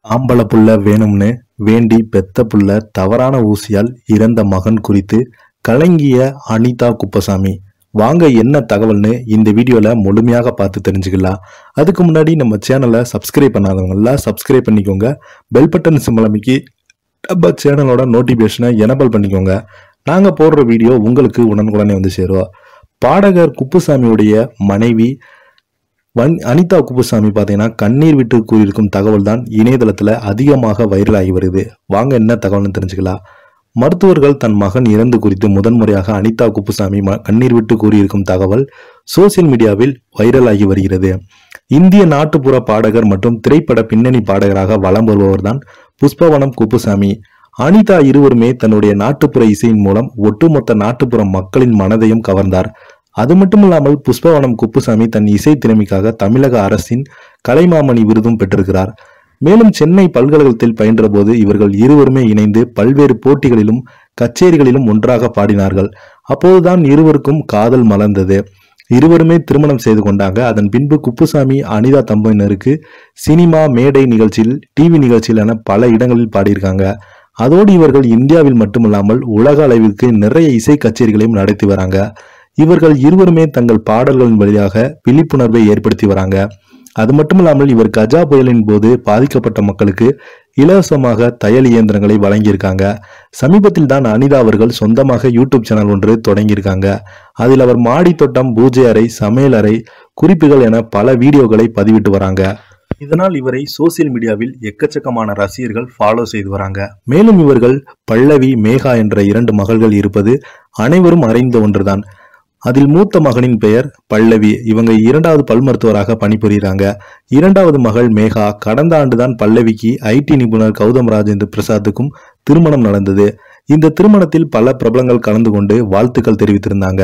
ஆம்பள புள்ள வேணும்னு வேண்டி பெத்த புள்ள தவறான ஊசியால் இறந்த மகன் குறித்து கலங்கிய அனிதா குப்பசாமி. வாங்க என்ன தகவல்னு இந்த வீடியோல முழுமையாக பார்த்து தெரிஞ்சுக்கலாம். அதுக்கு முன்னாடி நம்ம சேனலை சப்ஸ்கிரைப் பண்ணாதவங்க சப்ஸ்கிரைப் பண்ணிக்கோங்க. பெல் பட்டன் சிம்பல் அமைக்கி நம்ம சேனலோட நோட்டிபிகேஷனை எனபிள் பண்ணிக்கோங்க. நாங்க போடுற வீடியோ உங்களுக்கு உடனுக்குடனே வந்து சேரும். பாடகர் குப்புசாமியுடைய மனைவி அனிதா குப்புசாமி பார்த்தீங்கன்னா கண்ணீர் விட்டு கூறியிருக்கும் தகவல் தான் இணையதளத்தில் அதிகமாக வைரலாகி வருது. வாங்க என்ன தகவல்னு தெரிஞ்சுக்கலாம். மருத்துவர்கள் தன் மகன் இறந்து குறித்து முதன்முறையாக அனிதா குப்புசாமி கண்ணீர் விட்டு கூறியிருக்கும் தகவல் சோசியல் மீடியாவில் வைரலாகி வருகிறது. இந்திய நாட்டுப்புற பாடகர் மற்றும் திரைப்பட பின்னணி பாடகராக வலம் வருபவர் தான் புஷ்பவனம் குப்புசாமி. அனிதா இருவருமே தன்னுடைய நாட்டுப்புற இசையின் மூலம் ஒட்டுமொத்த நாட்டுப்புற மக்களின் மனதையும் கவர்ந்தார். அது மட்டுமில்லாமல் புஷ்பவனம் குப்புசாமி தன் இசை திறமைக்காக தமிழக அரசின் கலைமாமணி விருதும் பெற்றிருக்கிறார். மேலும் சென்னை பல்கலைக்கழகத்தில் பயின்ற போது இவர்கள் இருவருமே இணைந்து பல்வேறு போட்டிகளிலும் கச்சேரிகளிலும் ஒன்றாக பாடினார்கள். அப்போதுதான் இருவருக்கும் காதல் மலர்ந்தது. இருவருமே திருமணம் செய்து கொண்டாங்க. அதன் பின்பு குப்புசாமி அனிதா தம்பதியினருக்கு சினிமா, மேடை நிகழ்ச்சியில், டிவி நிகழ்ச்சியில் என பல இடங்களில் பாடியிருக்காங்க. அதோடு இவர்கள் இந்தியாவில் மட்டுமில்லாமல் உலக அளவிற்கு நிறைய இசை கச்சேரிகளையும் நடத்தி வராங்க. இவர்கள் இருவருமே தங்கள் பாடல்களின் வழியாக விழிப்புணர்வை ஏற்படுத்தி வராங்க. அது மட்டுமில்லாமல் இவர் கஜா புயலின் போது பாதிக்கப்பட்ட மக்களுக்கு இலவசமாக தையல் இயந்திரங்களை வழங்கியிருக்காங்க. சமீபத்தில் தான் அனிதா அவர்கள் சொந்தமாக யூடியூப் சேனல் ஒன்று தொடங்கியிருக்காங்க. அதில் அவர் மாடி தோட்டம், பூஜை அறை, சமையல் அறை குறிப்புகள் என பல வீடியோக்களை பதிவிட்டு வராங்க. இதனால் இவரை சோசியல் மீடியாவில் எக்கச்சக்கமான ரசிகர்கள் ஃபாலோ செய்து வராங்க. மேலும் இவர்கள் பல்லவி, மேகா என்ற 2 மகள்கள் இருப்பது அனைவரும் அறிந்த ஒன்றுதான். அதில் மூத்த மகனின் பெயர் பல்லவி. இவங்க 2வது பல் மருத்துவராக பணிபுரிகிறாங்க. 2வது மகள் மேகா. கடந்த ஆண்டுதான் பல்லவிக்கு ஐடி நிபுணர் கௌதம் ராஜேந்திர பிரசாத்துக்கும் திருமணம் நடந்தது. இந்த திருமணத்தில் பல பிரபலங்கள் கலந்து கொண்டு வாழ்த்துக்கள் தெரிவித்திருந்தாங்க.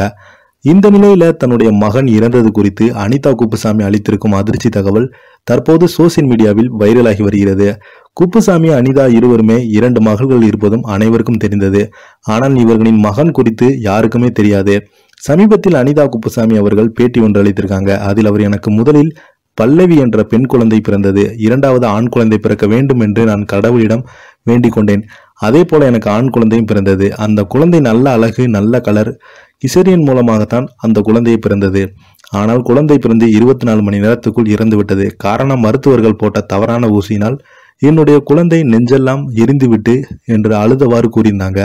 இந்த நிலையில தன்னுடைய மகன் இறந்தது குறித்து அனிதா குப்புசாமி அளித்திருக்கும் அதிர்ச்சி தகவல் தற்போது சோசியல் மீடியாவில் வைரலாகி வருகிறது. குப்புசாமி, அனிதா இருவருமே 2 மகள்கள் இருப்பதும் அனைவருக்கும் தெரிந்தது. ஆனால் இவர்களின் மகன் குறித்து யாருக்குமே தெரியாது. சமீபத்தில் அனிதா குப்புசாமி அவர்கள் பேட்டி ஒன்று அளித்திருக்காங்க. அதில் அவர், எனக்கு முதலில் பல்லவி என்ற பெண் குழந்தை பிறந்தது. 2வது ஆண் குழந்தை பிறக்க வேண்டும் என்று நான் கடவுளிடம் வேண்டிக் கொண்டேன். அதே போல எனக்கு ஆண் குழந்தையும் பிறந்தது. அந்த குழந்தை நல்ல அழகு, நல்ல கலர். கிசரியன் மூலமாகத்தான் அந்த குழந்தையை பிறந்தது. ஆனால் குழந்தை பிறந்து 24 மணி நேரத்துக்குள் இறந்து விட்டது. காரணம், மருத்துவர்கள் போட்ட தவறான ஊசியினால் என்னுடைய குழந்தை நெஞ்செல்லாம் எரிந்துவிட்டு என்று அழுதவாறு கூறியிருந்தாங்க.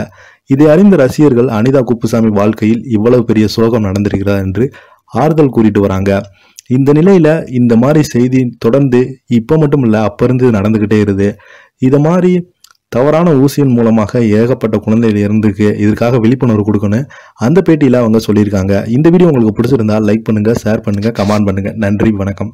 இதை அறிந்த ரசிகர்கள் அனிதா குப்புசாமி வாழ்க்கையில் இவ்வளவு பெரிய சோகம் நடந்திருக்கிறார் என்று ஆறுதல் கூறிட்டு வராங்க. இந்த நிலையில இந்த மாதிரி செய்தி தொடர்ந்து இப்ப மட்டும் இல்ல, அப்ப இருந்து நடந்துகிட்டே இருது. இத மாதிரி தவறான ஊசியின் மூலமாக ஏகப்பட்ட குழந்தைகள் இறந்துருக்கு. இதற்காக விழிப்புணர்வு கொடுக்கணும் அந்த பேட்டியில அவங்க சொல்லியிருக்காங்க. இந்த வீடியோ உங்களுக்கு பிடிச்சிருந்தா லைக் பண்ணுங்க, ஷேர் பண்ணுங்க, கமெண்ட் பண்ணுங்க. நன்றி, வணக்கம்.